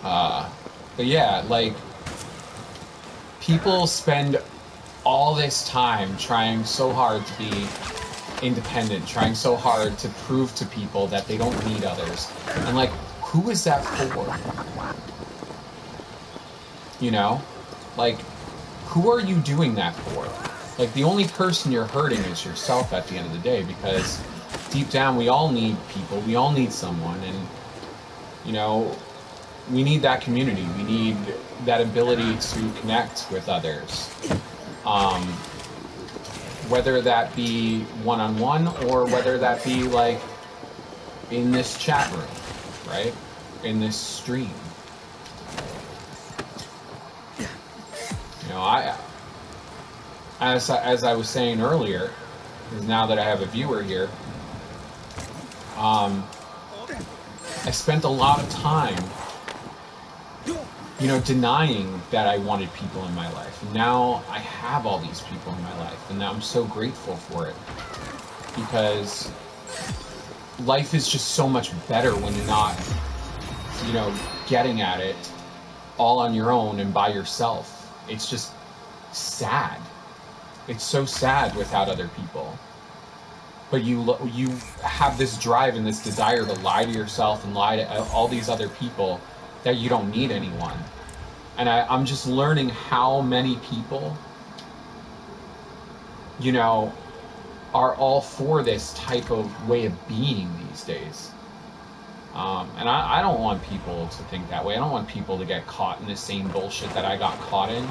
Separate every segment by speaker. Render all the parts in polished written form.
Speaker 1: Uh, but yeah, like, people spend all this time trying so hard to be independent, trying so hard to prove to people that they don't need others. And, like, who is that for? You know? Like, who are you doing that for? Like, the only person you're hurting is yourself at the end of the day, because deep down we all need people, we all need someone, and, you know, we need that community, we need that ability to connect with others. Whether that be one-on-one or whether that be, like, in this chat room, right? In this stream. You know, as I was saying earlier, because now that I have a viewer here, I spent a lot of time, you know, denying that I wanted people in my life. And now I have all these people in my life, and I'm so grateful for it. Because life is just so much better when you're not, you know, getting at it all on your own and by yourself. It's just sad. It's so sad without other people. But you have this drive and this desire to lie to yourself and lie to all these other people that you don't need anyone. And I'm just learning how many people, you know, are all for this type of way of being these days. And I don't want people to think that way. I don't want people to get caught in the same bullshit that I got caught in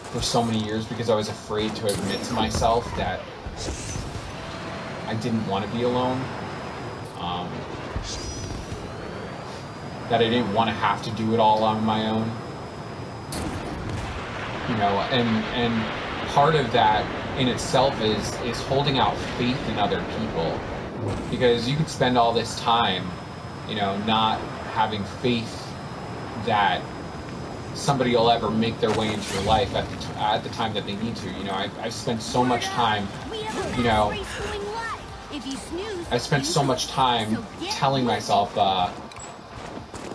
Speaker 1: for so many years, because I was afraid to admit to myself that I didn't want to be alone. That I didn't want to have to do it all on my own. You know, and part of that in itself is holding out faith in other people. Because you could spend all this time, you know, not having faith that somebody will ever make their way into your life at the time that they need to. You know, I've spent so much time, you know, I spent so much time telling myself,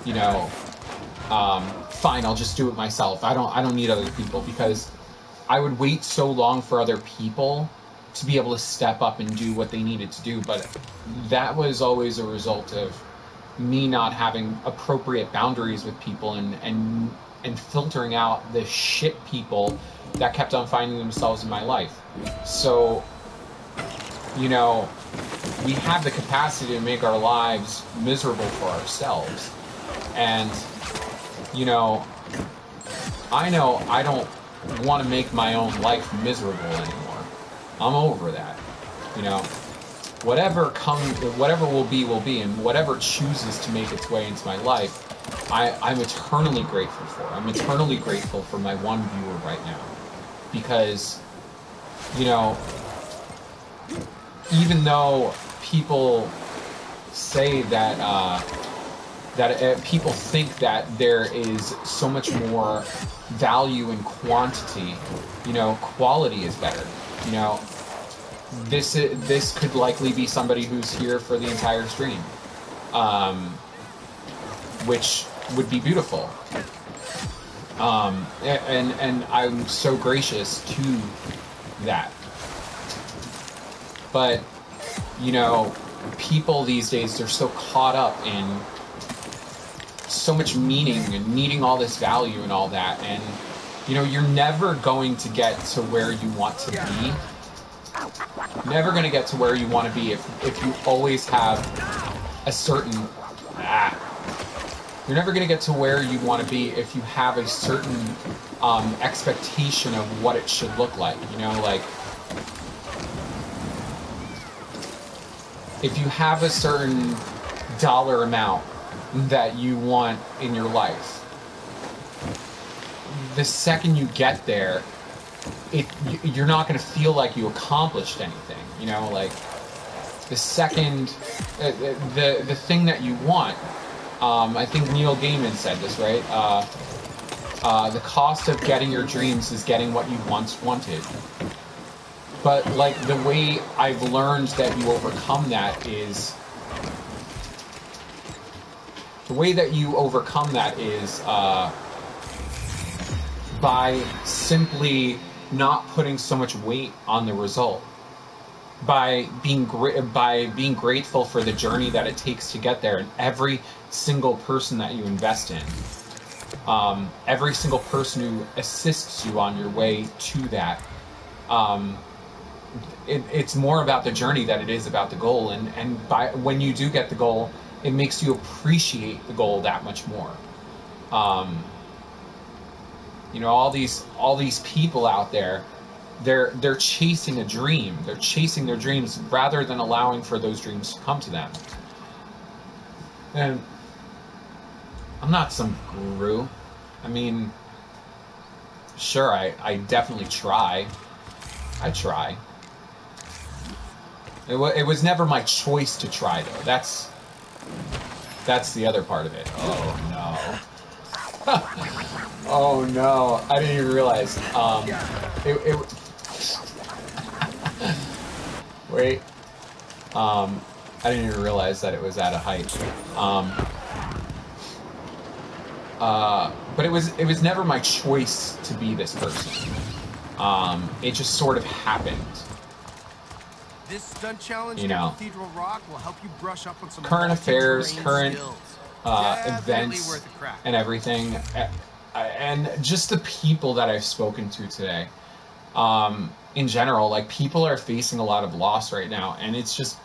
Speaker 1: you know, fine, I'll just do it myself. I don't need other people, because I would wait so long for other people to be able to step up and do what they needed to do. But that was always a result of me not having appropriate boundaries with people and filtering out the shit people that kept on finding themselves in my life. So, you know, we have the capacity to make our lives miserable for ourselves. And, you know I don't want to make my own life miserable anymore. I'm over that. You know, whatever will be, and whatever chooses to make its way into my life, I'm eternally grateful for. I'm eternally grateful for my one viewer right now. Because, you know, even though people say that, people think that there is so much more value in quantity, you know, quality is better. You know, this could likely be somebody who's here for the entire stream, which would be beautiful. And I'm so gracious to that. But, you know, people these days, they're so caught up in so much meaning and needing all this value and all that, and, you know, you're never going to get to where you want to be. Never going to get to where you want to be if you always have a certain... You're never going to get to where you want to be if you have a certain expectation of what it should look like. You know, like, if you have a certain dollar amount that you want in your life, the second you get there, you're not going to feel like you accomplished anything. You know, like, the second the thing that you want, I think Neil Gaiman said this, right? The cost of getting your dreams is getting what you once wanted. But, like, the way I've learned that you overcome that is The way that you overcome that is by simply not putting so much weight on the result, by being grateful for the journey that it takes to get there, and every single person that you invest in, every single person who assists you on your way to that. It's more about the journey than it is about the goal, and when you do get the goal, it makes you appreciate the goal that much more. You know, all these people out there, they're chasing a dream. They're chasing their dreams rather than allowing for those dreams to come to them. And I'm not some guru. I mean, sure, I definitely try. I try. It was never my choice to try, though. That's the other part of it. Oh no. Oh no, I didn't even realize. Wait. I didn't even realize that it was at a height. But it was never my choice to be this person. It just sort of happened.
Speaker 2: This stunt challenge
Speaker 1: You know,
Speaker 2: Cathedral Rock will help you brush up on some
Speaker 1: current affairs, current
Speaker 2: events,
Speaker 1: events, and everything, and just the people that I've spoken to today. In general, like, people are facing a lot of loss right now, and it's just,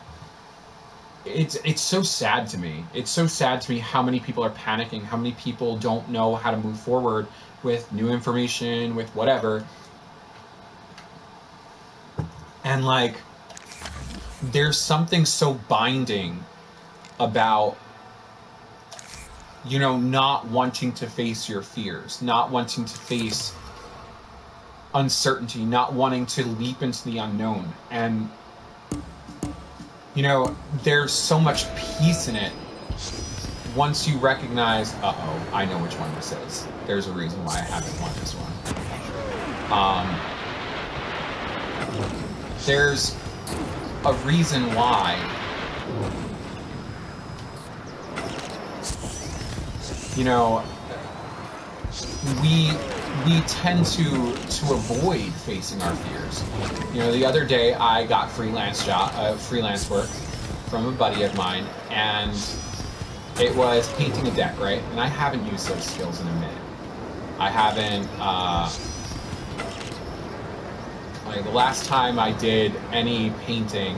Speaker 1: it's so sad to me. It's so sad to me how many people are panicking, how many people don't know how to move forward with new information, with whatever. And like, there's something so binding about, you know, not wanting to face your fears, not wanting to face uncertainty, not wanting to leap into the unknown. And, you know, there's so much peace in it once you recognize, uh-oh, I know which one this is. There's a reason why I haven't won this one. There's a reason why you know, we tend to avoid facing our fears. You know, the other day I got freelance work from a buddy of mine, and it was painting a deck, right? And I haven't used those skills in a minute. I haven't, like, the last time I did any painting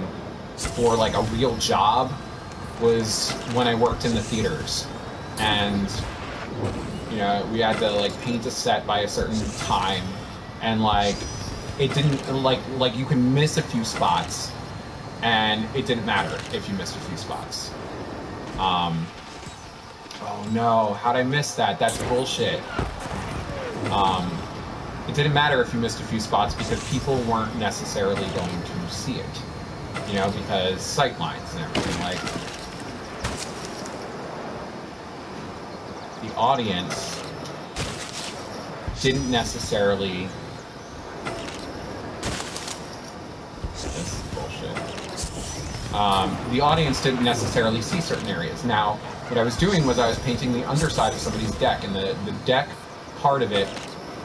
Speaker 1: for like a real job was when I worked in the theaters. And, you know, we had to like paint a set by a certain time, and like, it didn't, like you can miss a few spots, and it didn't matter if you missed a few spots. Oh no, how'd I miss that? That's bullshit. It didn't matter if you missed a few spots because people weren't necessarily going to see it. You know, because sight lines and everything, like, the audience didn't necessarily... This is bullshit. The audience didn't necessarily see certain areas. Now, what I was doing was I was painting the underside of somebody's deck, and the deck part of it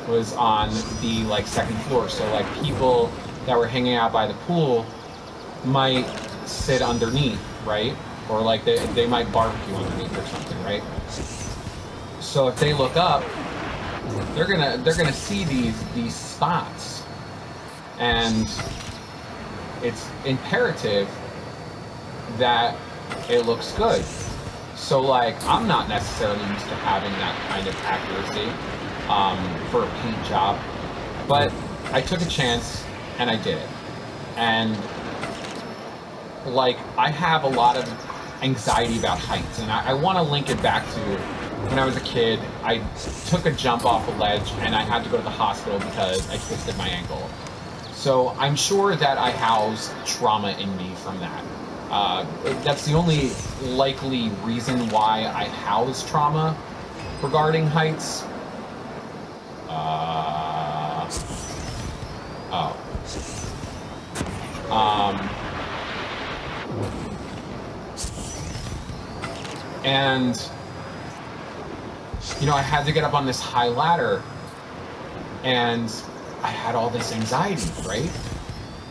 Speaker 1: was on the like second floor. So like, people that were hanging out by the pool might sit underneath, right? Or like they might barbecue underneath or something, right? So if they look up, they're gonna see these spots, and it's imperative that it looks good. So like, I'm not necessarily used to having that kind of accuracy for a paint job, but I took a chance and I did it. And like, I have a lot of anxiety about heights, and I want to link it back to when I was a kid. I took a jump off a ledge and I had to go to the hospital because I twisted my ankle. So I'm sure that I house trauma in me from that. That's the only likely reason why I house trauma regarding heights. And you know, I had to get up on this high ladder, and I had all this anxiety, right?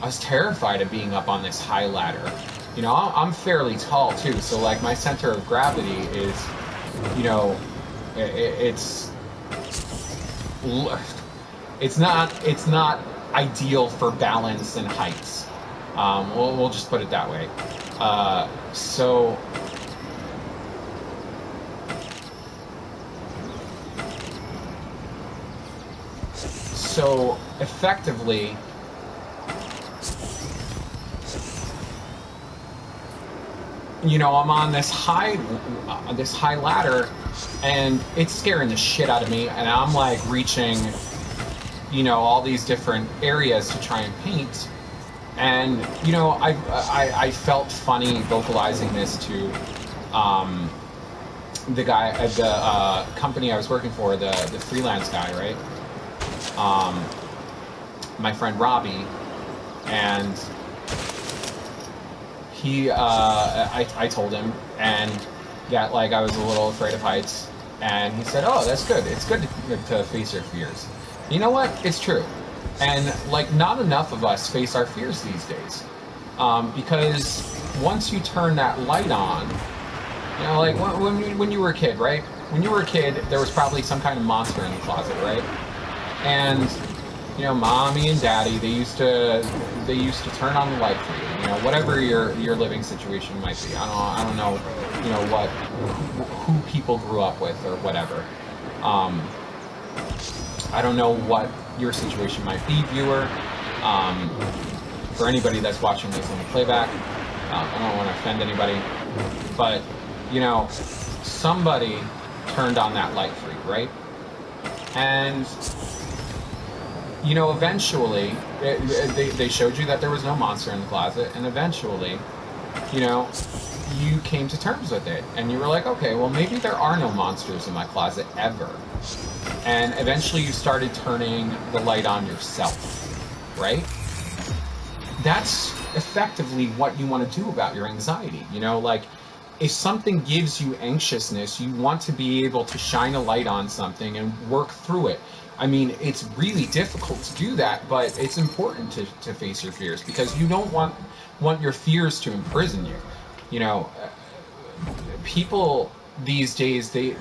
Speaker 1: I was terrified of being up on this high ladder. You know, I'm fairly tall too, so like my center of gravity is, you know, it's not ideal for balance and heights. We'll just put it that way. So effectively, you know, I'm on this high ladder, and it's scaring the shit out of me, and I'm like reaching, you know, all these different areas to try and paint. And you know, I felt funny vocalizing this to the guy at the company I was working for, the freelance guy, right? My friend Robbie, and he, I told him, and that like I was a little afraid of heights, and he said, "Oh, that's good. It's good to face your fears." You know what? It's true. And like, not enough of us face our fears these days, because once you turn that light on, you know, like when you were a kid, right? When you were a kid, there was probably some kind of monster in the closet, right? And you know, mommy and daddy, they used to turn on the light for you. You know, whatever your living situation might be. I don't know, you know, who people grew up with or whatever. I don't know what your situation might be, viewer. For anybody that's watching this on the playback, I don't want to offend anybody, but you know, somebody turned on that light for you, right? And you know, eventually, they showed you that there was no monster in the closet, and eventually, you know, you came to terms with it, and you were like, okay, well, maybe there are no monsters in my closet ever. And eventually you started turning the light on yourself, right? That's effectively what you want to do about your anxiety. You know, like, if something gives you anxiousness, you want to be able to shine a light on something and work through it. I mean, it's really difficult to do that, but it's important to face your fears, because you don't want your fears to imprison you. You know, people these days, they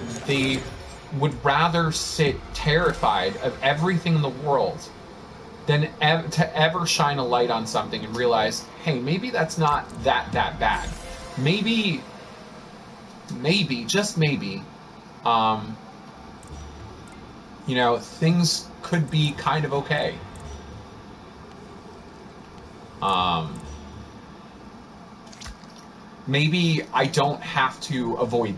Speaker 1: would rather sit terrified of everything in the world than to ever shine a light on something and realize, hey, maybe that's not that bad. Maybe, just maybe, you know, things could be kind of okay. Maybe I don't have to avoid